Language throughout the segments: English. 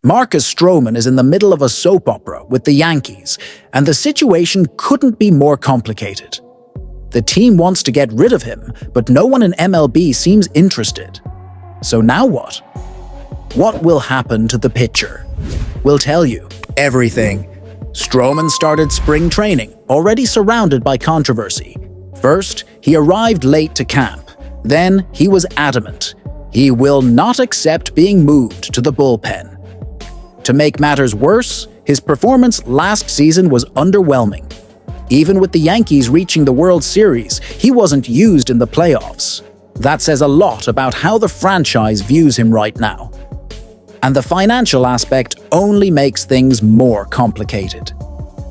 Marcus Stroman is in the middle of a soap opera with the Yankees, and the situation couldn't be more complicated. The team wants to get rid of him, but no one in MLB seems interested. So now what? What will happen to the pitcher? We'll tell you everything. Stroman started spring training, already surrounded by controversy. First, he arrived late to camp. Then, he was adamant. He will not accept being moved to the bullpen. To make matters worse, his performance last season was underwhelming. Even with the Yankees reaching the World Series, he wasn't used in the playoffs. That says a lot about how the franchise views him right now. And the financial aspect only makes things more complicated.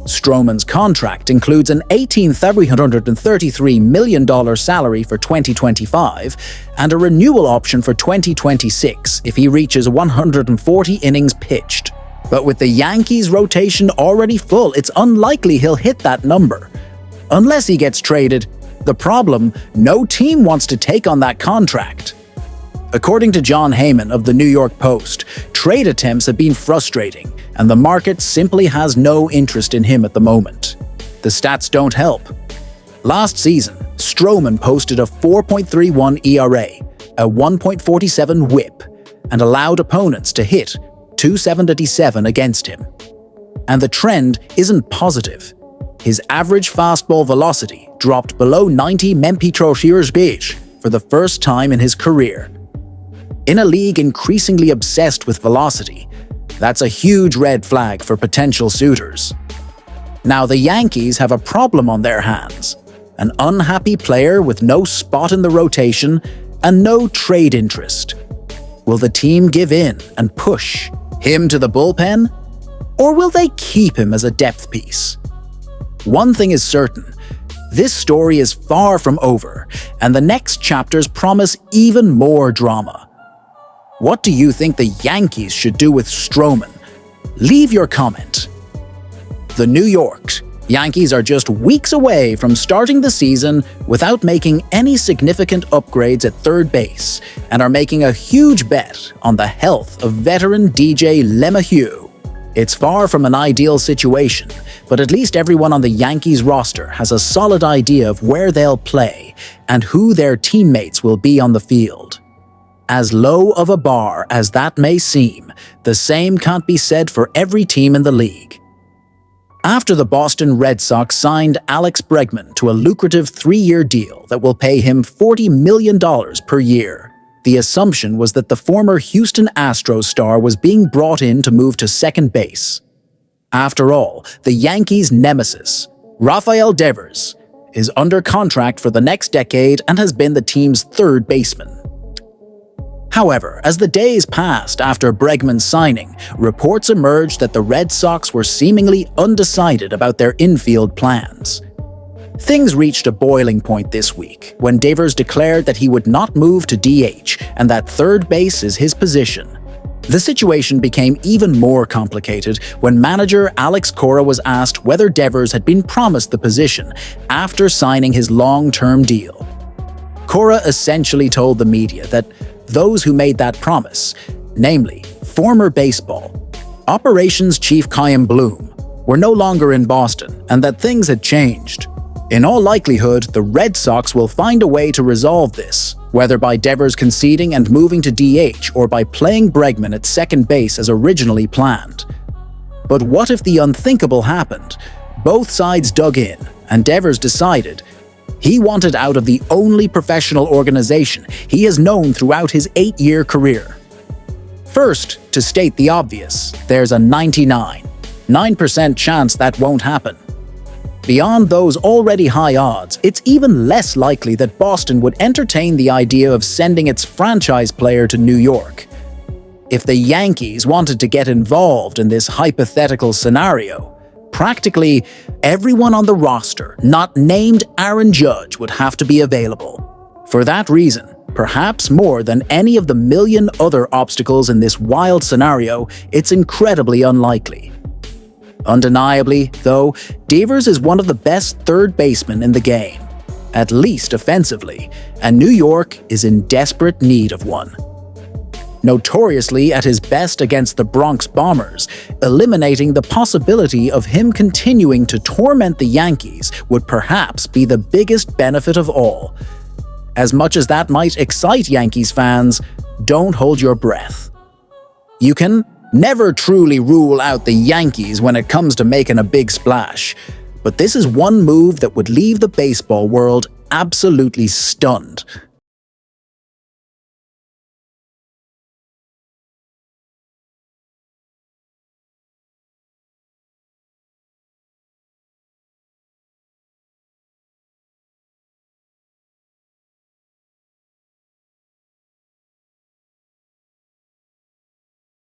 Stroman's contract includes an $18,333 million salary for 2025 and a renewal option for 2026 if he reaches 140 innings pitched. But with the Yankees' rotation already full, it's unlikely he'll hit that number. Unless he gets traded. The problem, no team wants to take on that contract. According to John Heyman of the New York Post, trade attempts have been frustrating, and the market simply has no interest in him at the moment. The stats don't help. Last season, Stroman posted a 4.31 ERA, a 1.47 WHIP, and allowed opponents to hit .277 against him. And the trend isn't positive. His average fastball velocity dropped below 90 mph for the first time in his career. In a league increasingly obsessed with velocity, that's a huge red flag for potential suitors. Now the Yankees have a problem on their hands. An unhappy player with no spot in the rotation and no trade interest. Will the team give in and push him to the bullpen? Or will they keep him as a depth piece? One thing is certain. This story is far from over, and the next chapters promise even more drama. What do you think the Yankees should do with Stroman? Leave your comment. The New York Yankees are just weeks away from starting the season without making any significant upgrades at third base and are making a huge bet on the health of veteran DJ LeMahieu. It's far from an ideal situation, but at least everyone on the Yankees roster has a solid idea of where they'll play and who their teammates will be on the field. As low of a bar as that may seem, the same can't be said for every team in the league. After the Boston Red Sox signed Alex Bregman to a lucrative 3-year deal that will pay him $40 million per year, the assumption was that the former Houston Astros star was being brought in to move to second base. After all, the Yankees' nemesis, Rafael, is under contract for the next decade and has been the team's third baseman. However, as the days passed after Bregman's signing, reports emerged that the Red Sox were seemingly undecided about their infield plans. Things reached a boiling point this week when Devers declared that he would not move to DH and that third base is his position. The situation became even more complicated when manager Alex Cora was asked whether Devers had been promised the position after signing his long-term deal. Cora essentially told the media that those who made that promise, namely former baseball operations chief Chaim Bloom, were no longer in Boston and that things had changed. In all likelihood, the Red Sox will find a way to resolve this, whether by Devers conceding and moving to DH or by playing Bregman at second base as originally planned. But what if the unthinkable happened? Both sides dug in, and Devers decided he wanted out of the only professional organization he has known throughout his 8-year career. First, to state the obvious, there's a 99% chance that won't happen. Beyond those already high odds, it's even less likely that Boston would entertain the idea of sending its franchise player to New York. If the Yankees wanted to get involved in this hypothetical scenario, practically everyone on the roster not named Aaron Judge would have to be available. For that reason, perhaps more than any of the million other obstacles in this wild scenario, it's incredibly unlikely. Undeniably, though, Devers is one of the best third basemen in the game, at least offensively, and New York is in desperate need of one. notoriously at his best against the Bronx Bombers. Eliminating the possibility of him continuing to torment the Yankees would perhaps be the biggest benefit of all. As much as that might excite Yankees fans, don't hold your breath. You can never truly rule out the Yankees when it comes to making a big splash, but this is one move that would leave the baseball world absolutely stunned.